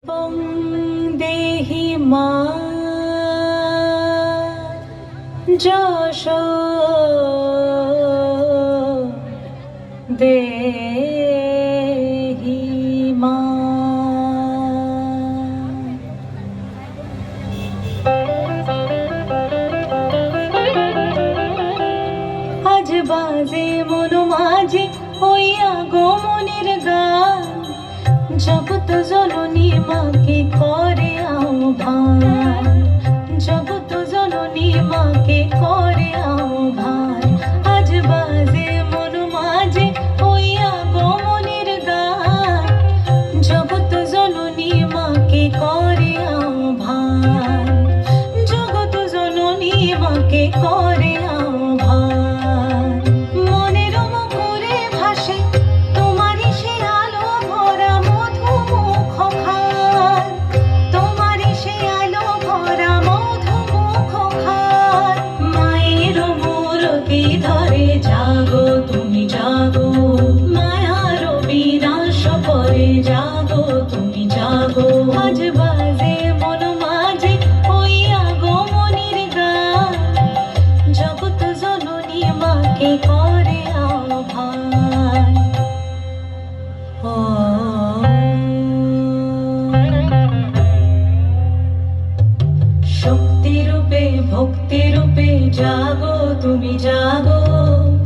त्वं देहि मां যশো দেহি মাঁ। আজ বাজে মন মাঝে হইয়া গো মনের গান, জগৎ জননী মাকে করে আহ্বান, জগৎ জননী মাকে করে আহ্বান। আজ বাজে মন মাঝে হইয়া গো মনের গান, জগৎ জননী মাকে করে আহ্বান, জগৎ জননী মাকে করে আহ্বান। মনের মুখরে ভাসে তোমারই সে আলো ভরা মধুমুখ খান, তোমারই সে আলো ভরা মধুমুখ খান। মায়ের মূরতি ধরে জাগো তুমি জাগো, মায়ার বিনাশ করে জাগো তুমি জাগো। আজ বাজে মন মাঝে হইয়া গো মনের গান, জগৎ জননী মাকে করে আহ্বান। শক্তি রূপে ভক্তি রূপে জাগো তুমি জাগো,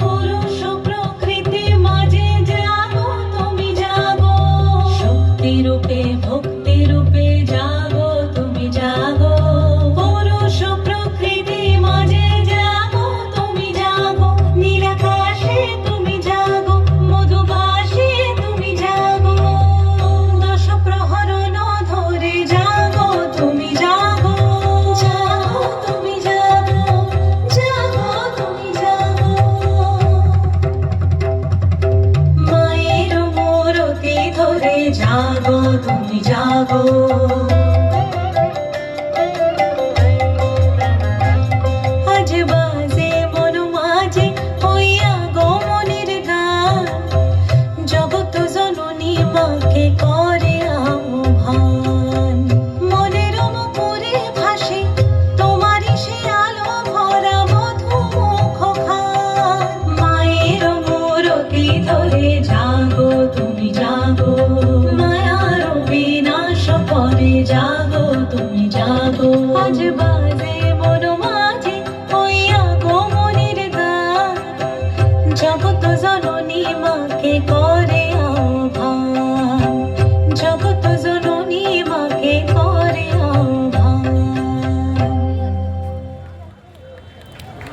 পুরুষ প্রকৃতি মাঝে জাগো তুমি জাগো। শক্তি রূপে ভক্তি রূপে জাগো তুমি জাগো, পুরুষ প্রকৃতি মাঝে জাগো তুমি জাগো। নীলাকাশে তুমি জাগো, মধুবাসে তুমি জাগো, দশ প্রহরণ ধরে জাগো তুমি জাগো, জাগো তুমি জাগো, জাগো তুমি জাগো। মায়ের মূরতি ধরে জাগো তুমি জাগো।